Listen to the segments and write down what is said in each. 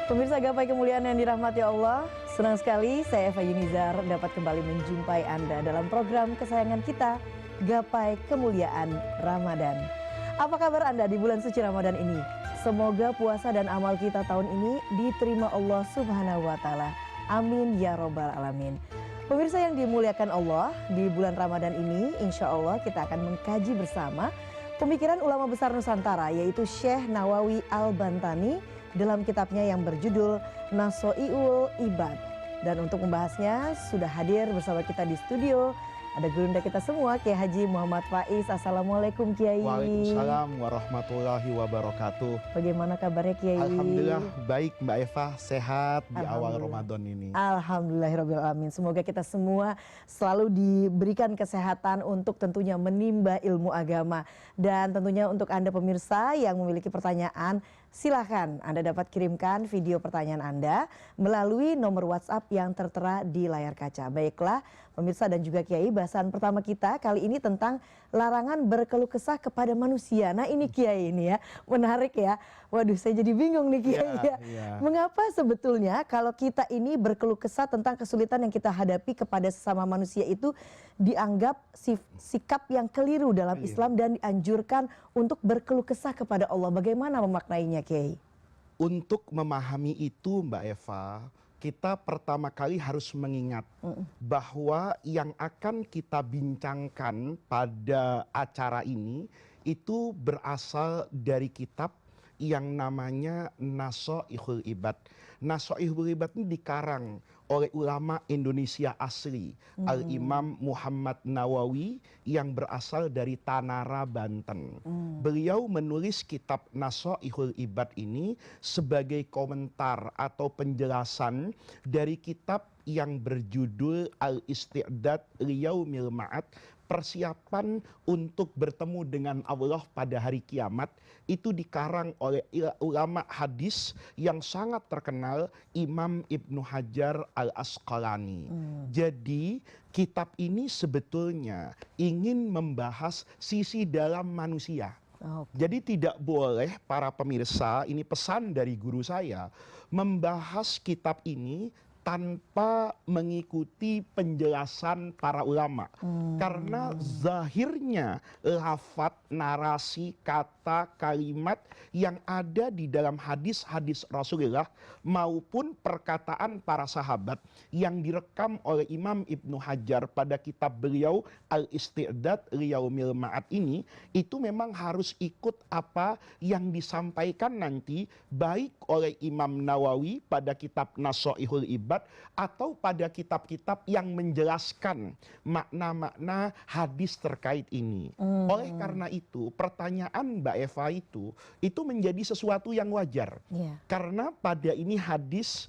Pemirsa Gapai Kemuliaan yang dirahmati Allah, senang sekali saya Eva Yunizar dapat kembali menjumpai Anda dalam program kesayangan kita, Gapai Kemuliaan Ramadan. Apa kabar Anda di bulan suci Ramadan ini? Semoga puasa dan amal kita tahun ini diterima Allah Subhanahu wa Ta'ala. Amin ya Robbal Alamin. Pemirsa yang dimuliakan Allah, di bulan Ramadan ini insya Allah kita akan mengkaji bersama pemikiran ulama besar Nusantara, yaitu Syekh Nawawi Al-Bantani dalam kitabnya yang berjudul Nasoiul Ibad. Dan untuk membahasnya sudah hadir bersama kita di studio ada gurunda kita semua, Kiai Haji Muhammad Faiz. Assalamualaikum Kiai. Waalaikumsalam warahmatullahi wabarakatuh. Bagaimana kabarnya Kiai? Alhamdulillah baik Mbak Eva, sehat di awal Ramadan ini. Alhamdulillahirrahmanirrahim. Semoga kita semua selalu diberikan kesehatan untuk tentunya menimba ilmu agama. Dan tentunya untuk Anda pemirsa yang memiliki pertanyaan, silahkan Anda dapat kirimkan video pertanyaan Anda melalui nomor WhatsApp yang tertera di layar kaca. Baiklah pemirsa dan juga Kiai, bahasan pertama kita kali ini tentang larangan berkeluh kesah kepada manusia. Nah ini Kiai ini ya, menarik ya. Waduh saya jadi bingung nih Kiai ya. Mengapa sebetulnya kalau kita ini berkeluh kesah tentang kesulitan yang kita hadapi kepada sesama manusia itu dianggap sikap yang keliru dalam Islam dan dianjurkan untuk berkeluh kesah kepada Allah. Bagaimana memaknainya Kiai? Untuk memahami itu Mbak Eva, kita pertama kali harus mengingat bahwa yang akan kita bincangkan pada acara ini itu berasal dari kitab yang namanya Nasoihul Ibad. Nasoihul Ibad ini dikarang oleh ulama Indonesia asli, Al-Imam Muhammad Nawawi yang berasal dari Tanara, Banten. Beliau menulis kitab Nasoihul Ibad ini sebagai komentar atau penjelasan dari kitab yang berjudul Al-Isti'dad Liyaumil Ma'ad, persiapan untuk bertemu dengan Allah pada hari kiamat. Itu dikarang oleh ulama hadis yang sangat terkenal, Imam Ibnu Hajar Al-Asqalani. Jadi kitab ini sebetulnya ingin membahas sisi dalam manusia. Jadi tidak boleh para pemirsa, ini pesan dari guru saya, membahas kitab ini tanpa mengikuti penjelasan para ulama. Karena zahirnya lafaz, narasi, kata, kalimat yang ada di dalam hadis-hadis Rasulullah maupun perkataan para sahabat yang direkam oleh Imam Ibnu Hajar pada kitab beliau Al-Isti'dad Liyaumil Ma'ad ini, itu memang harus ikut apa yang disampaikan nanti baik oleh Imam Nawawi pada kitab Nasoihul Ibad atau pada kitab-kitab yang menjelaskan makna-makna hadis terkait ini. Oleh karena itu, pertanyaan Mbak Eva itu menjadi sesuatu yang wajar. Karena pada ini hadis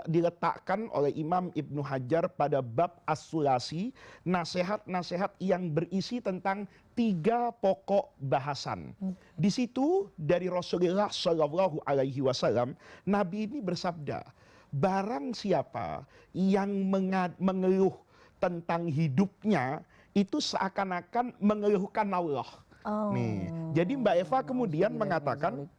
diletakkan oleh Imam Ibnu Hajar pada bab As-Sulasi, nasihat-nasihat yang berisi tentang 3 pokok bahasan. Di situ dari Rasulullah Shallallahu Alaihi Wasallam, Nabi ini bersabda, barang siapa yang mengeluh tentang hidupnya itu seakan-akan mengeluhkan Allah. Nih, jadi Mbak Eva kemudian mengatakan,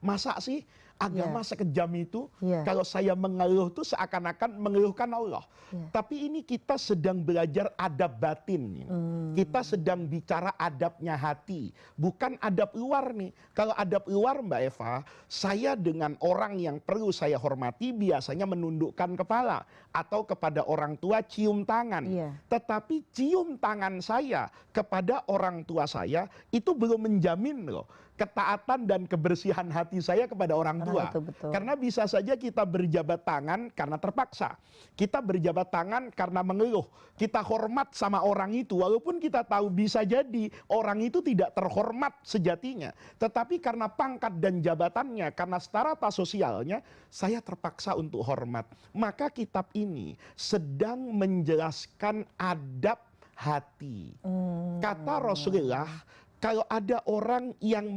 masa sih agama sekejam itu? Kalau saya mengeluh itu seakan-akan mengeluhkan Allah. Tapi ini kita sedang belajar adab batin. Kita sedang bicara adabnya hati, bukan adab luar nih. Kalau adab luar Mbak Eva, saya dengan orang yang perlu saya hormati biasanya menundukkan kepala, atau kepada orang tua cium tangan. Tetapi cium tangan saya kepada orang tua saya itu belum menjamin loh ketaatan dan kebersihan hati saya kepada orang tua. Karena bisa saja kita berjabat tangan karena terpaksa, kita berjabat tangan karena mengeluh, kita hormat sama orang itu walaupun kita tahu bisa jadi orang itu tidak terhormat sejatinya, tetapi karena pangkat dan jabatannya, karena strata sosialnya, saya terpaksa untuk hormat. Maka kitab ini sedang menjelaskan adab hati. Kata Rasulullah, kalau ada orang yang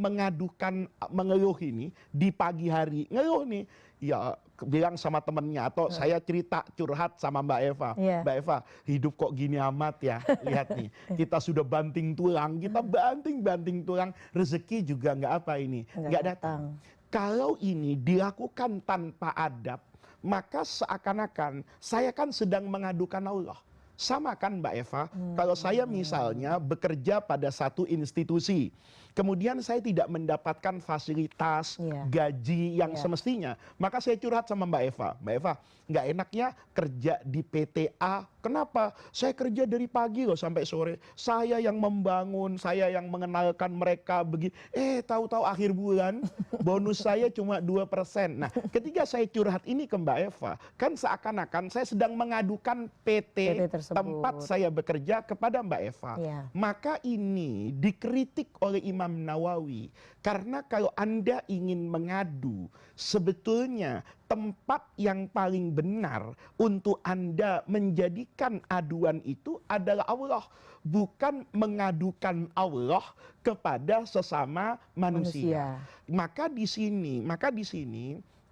mengeluh ini di pagi hari, ngeluh nih, ya bilang sama temennya, atau saya cerita curhat sama Mbak Eva, Mbak Eva, hidup kok gini amat ya, lihat nih, kita sudah banting tulang, kita banting tulang, rezeki juga nggak apa ini, nggak datang. Kalau ini dilakukan tanpa adab, maka seakan-akan saya kan sedang mengadukan Allah. Sama kan Mbak Eva, kalau saya misalnya bekerja pada satu institusi, kemudian saya tidak mendapatkan fasilitas, Iya. gaji yang Iya. semestinya, maka saya curhat sama Mbak Eva. Mbak Eva, nggak enaknya kerja di PTA. Kenapa? Saya kerja dari pagi loh sampai sore. Saya yang membangun, saya yang mengenalkan mereka begini. Tahu-tahu akhir bulan bonus saya cuma 2%. Nah, ketika saya curhat ini ke Mbak Eva, kan seakan-akan saya sedang mengadukan PT tersebut. tempat saya bekerja kepada Mbak Eva. Iya. Maka ini dikritik oleh Imam Nawawi. Karena kalau Anda ingin mengadu, sebetulnya tempat yang paling benar untuk Anda menjadikan aduan itu adalah Allah. Bukan mengadukan Allah kepada sesama manusia. Maka di sini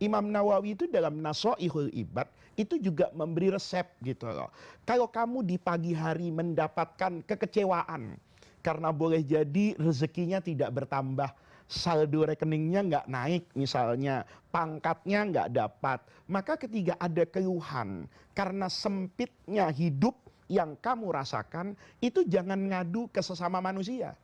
Imam Nawawi itu dalam Nasoihul Ibad itu juga memberi resep gitu loh. Kalau kamu di pagi hari mendapatkan kekecewaan karena boleh jadi rezekinya tidak bertambah, saldo rekeningnya nggak naik misalnya, pangkatnya nggak dapat, maka ketika ada keluhan karena sempitnya hidup yang kamu rasakan, itu jangan ngadu ke sesama manusia.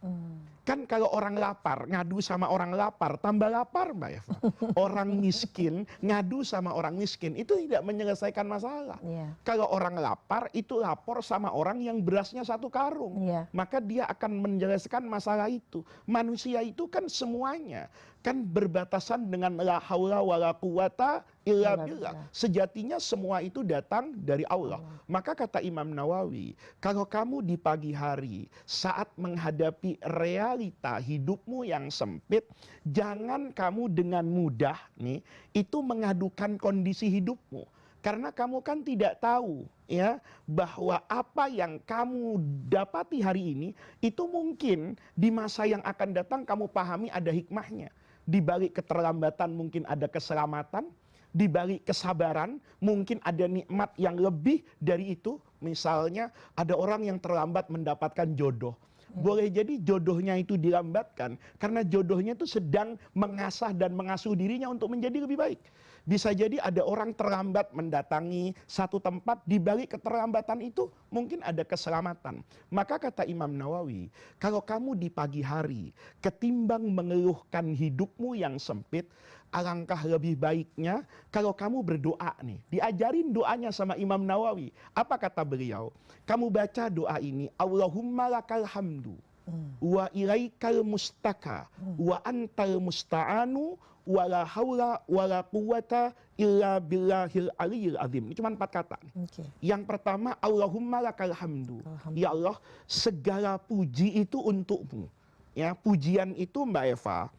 Kan kalau orang lapar, ngadu sama orang lapar, tambah lapar Mbak Eva. Orang miskin, ngadu sama orang miskin, itu tidak menyelesaikan masalah. Iya. Kalau orang lapar, itu lapor sama orang yang berasnya 1 karung. Iya. Maka dia akan menjelaskan masalah itu. Manusia itu kan semuanya kan berbatasan dengan la haula wala quwata illa billah. Sejatinya semua itu datang dari Allah. Maka kata Imam Nawawi, kalau kamu di pagi hari saat menghadapi realita hidupmu yang sempit, jangan kamu dengan mudah nih itu mengadukan kondisi hidupmu. Karena kamu kan tidak tahu ya bahwa apa yang kamu dapati hari ini itu mungkin di masa yang akan datang kamu pahami ada hikmahnya. Di balik keterlambatan mungkin ada keselamatan, di balik kesabaran mungkin ada nikmat yang lebih dari itu. Misalnya ada orang yang terlambat mendapatkan jodoh. Boleh jadi jodohnya itu dilambatkan karena jodohnya itu sedang mengasah dan mengasuh dirinya untuk menjadi lebih baik. Bisa jadi ada orang terlambat mendatangi satu tempat, di balik keterlambatan itu mungkin ada keselamatan. Maka kata Imam Nawawi, kalau kamu di pagi hari ketimbang mengeluhkan hidupmu yang sempit, alangkah lebih baiknya kalau kamu berdoa nih. Diajarin doanya sama Imam Nawawi. Apa kata beliau? Kamu baca doa ini, Allahumma lakal hamdu wa ilaikal mustaka wa antal musta'anu wala haula wala quwata illa billahil aliyil azim. Ini cuma 4 kata. Yang pertama, Allahumma lakal hamdu. Ya Allah, segala puji itu untukmu. Ya, pujian itu Mbak Eva,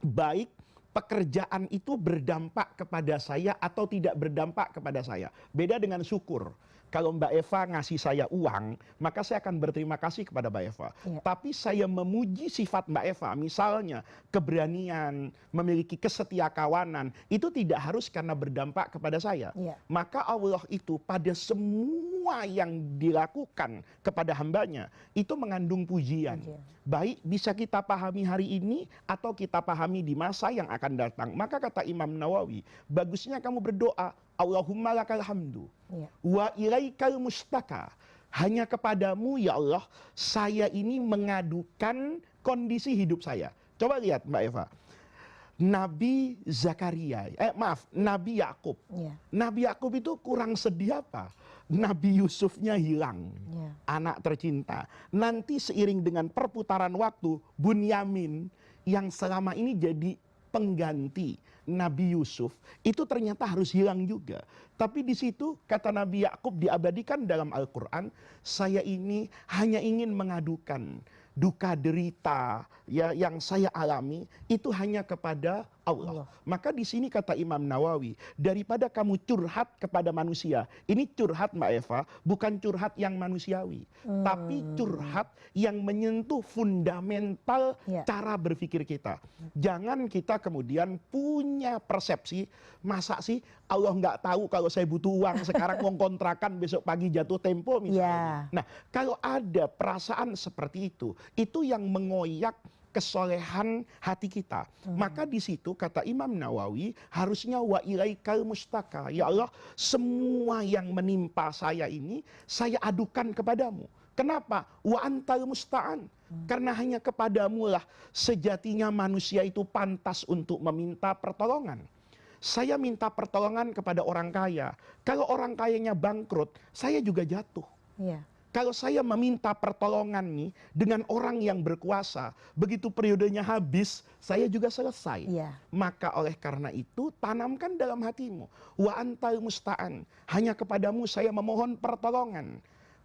baik pekerjaan itu berdampak kepada saya atau tidak berdampak kepada saya. Beda dengan syukur. Kalau Mbak Eva ngasih saya uang, maka saya akan berterima kasih kepada Mbak Eva. Iya. Tapi saya memuji sifat Mbak Eva, misalnya keberanian, memiliki kesetiakawanan, itu tidak harus karena berdampak kepada saya. Iya. Maka Allah itu pada semua yang dilakukan kepada hambanya, itu mengandung pujian. Baik bisa kita pahami hari ini atau kita pahami di masa yang akan datang. Maka kata Imam Nawawi, bagusnya kamu berdoa, Allahumma lakal hamdu wa ilaikal mustaka. Hanya kepadamu ya Allah, saya ini mengadukan kondisi hidup saya. Coba lihat Mbak Eva. Nabi Zakaria, Nabi Yakub. Nabi Yakub itu kurang sedih apa? Nabi Yusufnya hilang, anak tercinta. Nanti seiring dengan perputaran waktu, Bunyamin yang selama ini jadi pengganti Nabi Yusuf itu ternyata harus hilang juga. Tapi di situ kata Nabi Yakub diabadikan dalam Al-Quran, saya ini hanya ingin mengadukan duka derita ya yang saya alami itu hanya kepada Allah. Maka di sini kata Imam Nawawi, daripada kamu curhat kepada manusia, ini curhat Mbak Eva, bukan curhat yang manusiawi, tapi curhat yang menyentuh fundamental cara berpikir kita. Jangan kita kemudian punya persepsi, masa sih Allah nggak tahu kalau saya butuh uang sekarang, uang kontrakan besok pagi jatuh tempo misalnya. Nah, kalau ada perasaan seperti itu yang mengoyak kesolehan hati kita. Maka di situ kata Imam Nawawi harusnya wa ilaikal mustaka. Ya Allah, semua yang menimpa saya ini saya adukan kepadamu. Kenapa? Wa antal musta'an. Karena hanya kepadamu lah sejatinya manusia itu pantas untuk meminta pertolongan. Saya minta pertolongan kepada orang kaya. Kalau orang kayanya bangkrut, saya juga jatuh. Iya. Kalau saya meminta pertolongan nih dengan orang yang berkuasa, begitu periodenya habis, saya juga selesai. Iya. Maka oleh karena itu, tanamkan dalam hatimu. Wa antal musta'an. Hanya kepadamu saya memohon pertolongan.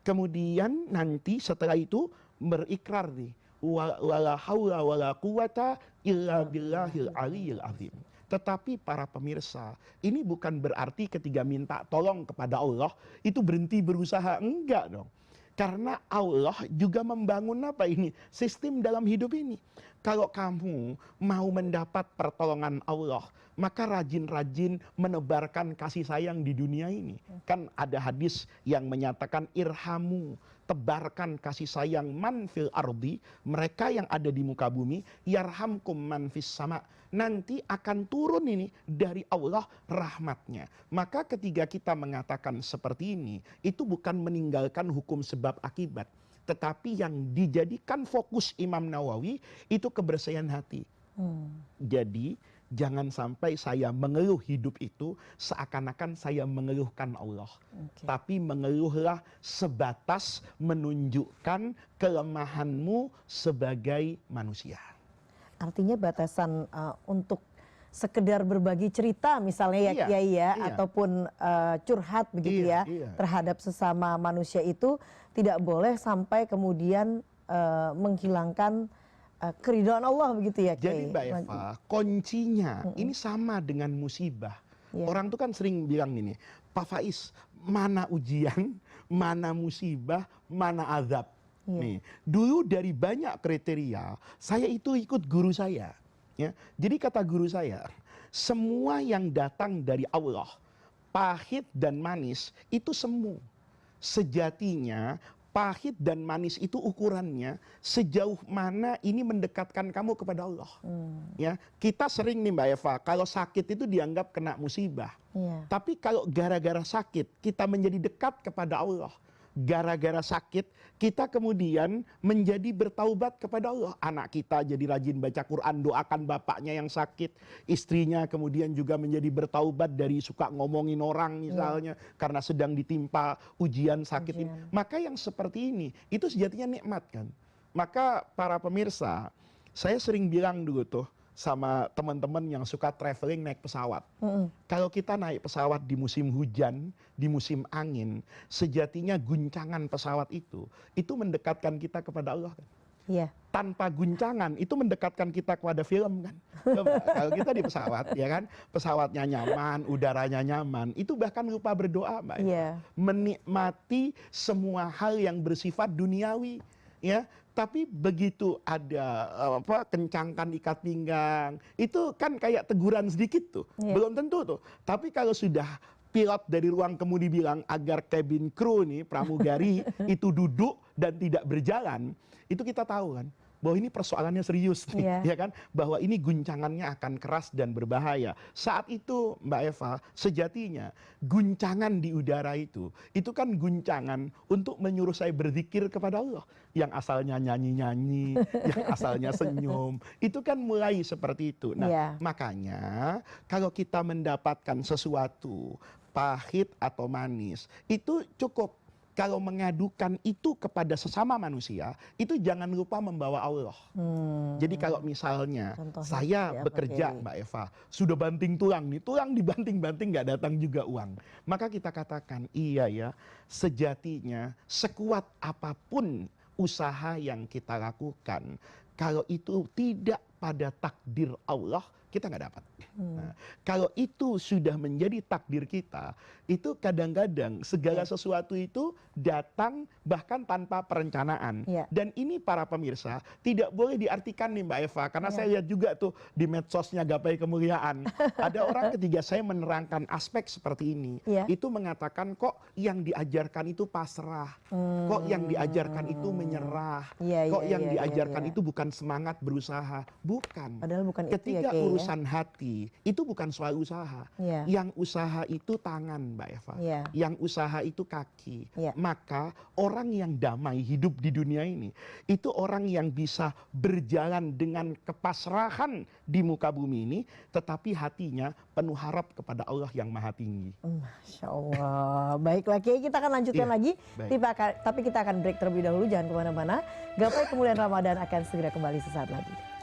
Kemudian nanti setelah itu berikrar nih. Wala haula wala quwata illa billahil aliyil azim. Tetapi para pemirsa, ini bukan berarti ketika minta tolong kepada Allah, itu berhenti berusaha. Enggak dong. Karena Allah juga membangun apa ini? Sistem dalam hidup ini. Kalau kamu mau mendapat pertolongan Allah, maka rajin-rajin menebarkan kasih sayang di dunia ini. Kan ada hadis yang menyatakan irhamu, tebarkan kasih sayang man fil ardi, mereka yang ada di muka bumi, yarhamkum man fis sama. Nanti akan turun ini dari Allah rahmatnya. Maka ketika kita mengatakan seperti ini, itu bukan meninggalkan hukum sebab akibat. Tetapi yang dijadikan fokus Imam Nawawi itu kebersihan hati. Jadi jangan sampai saya mengeluh hidup itu seakan-akan saya mengeluhkan Allah. Tapi mengeluhlah sebatas menunjukkan kelemahanmu sebagai manusia. Artinya batasan untuk sekedar berbagi cerita misalnya ya Kiai ya, ataupun curhat begitu ya terhadap sesama manusia itu tidak boleh sampai kemudian menghilangkan keridhaan Allah begitu ya Kiai. Jadi Mbak Eva, kuncinya ini sama dengan musibah. Orang tuh kan sering bilang gini, Pak Faiz, mana ujian, mana musibah, mana azab. Nih, dulu dari banyak kriteria, saya itu ikut guru saya. Ya. Jadi kata guru saya, semua yang datang dari Allah, pahit dan manis, itu semu. Sejatinya, pahit dan manis itu ukurannya sejauh mana ini mendekatkan kamu kepada Allah. Ya, kita sering nih Mbak Eva, kalau sakit itu dianggap kena musibah. Tapi kalau gara-gara sakit, kita menjadi dekat kepada Allah. Gara-gara sakit, kita kemudian menjadi bertaubat kepada Allah. Anak kita jadi rajin baca Quran, doakan bapaknya yang sakit. Istrinya kemudian juga menjadi bertaubat dari suka ngomongin orang misalnya. Karena sedang ditimpa ujian sakit ini. Maka yang seperti ini, itu sejatinya nikmat kan. Maka para pemirsa, saya sering bilang dulu tuh, sama teman-teman yang suka traveling naik pesawat. Kalau kita naik pesawat di musim hujan, di musim angin, sejatinya guncangan pesawat itu mendekatkan kita kepada Allah. Tanpa guncangan itu mendekatkan kita kepada film kan. Coba, kalau kita di pesawat, ya kan, pesawatnya nyaman, udaranya nyaman, itu bahkan lupa berdoa, Mbak. Menikmati semua hal yang bersifat duniawi, ya. Tapi begitu ada kencangkan ikat pinggang, itu kan kayak teguran sedikit tuh. Belum tentu tuh. Tapi kalau sudah pilot dari ruang kemudi bilang agar cabin crew nih, pramugari itu duduk dan tidak berjalan, itu kita tahu kan bahwa ini persoalannya serius nih, ya kan? Bahwa ini guncangannya akan keras dan berbahaya. Saat itu Mbak Eva, sejatinya guncangan di udara itu kan guncangan untuk menyuruh saya berzikir kepada Allah. Yang asalnya nyanyi-nyanyi, yang asalnya senyum, itu kan mulai seperti itu. Nah, makanya kalau kita mendapatkan sesuatu pahit atau manis, itu cukup. Kalau mengadukan itu kepada sesama manusia, itu jangan lupa membawa Allah. Jadi kalau misalnya saya bekerja Mbak Eva, sudah banting tulang nih, tulang dibanting-banting gak datang juga uang. Maka kita katakan, iya ya, sejatinya sekuat apapun usaha yang kita lakukan, kalau itu tidak pada takdir Allah, kita nggak dapat. Nah, kalau itu sudah menjadi takdir kita, itu kadang-kadang segala sesuatu itu datang bahkan tanpa perencanaan. Ya. Dan ini para pemirsa tidak boleh diartikan nih Mbak Eva, karena saya lihat juga tuh di medsosnya Gapai Kemuliaan, ada orang ketika saya menerangkan aspek seperti ini, Ya. itu mengatakan kok yang diajarkan itu pasrah, kok yang diajarkan itu menyerah, Iya, kok iya, yang iya, diajarkan iya. itu bukan semangat berusaha, bukan. Padahal bukan itu ya, Ketika Kiai, ya. urusan hati, itu bukan soal usaha. Iya. Yang usaha itu tangan, Mbak Eva. Iya. Yang usaha itu kaki. Iya. Maka orang yang damai hidup di dunia ini, itu orang yang bisa berjalan dengan kepasrahan di muka bumi ini, tetapi hatinya penuh harap kepada Allah yang maha tinggi. Masya Allah. Baiklah Kiai, kita akan lanjutkan Iya, lagi. baik. Tapi kita akan break terlebih dahulu, jangan kemana-mana. Gapai Kemuliaan Ramadan akan segera kembali sesaat lagi.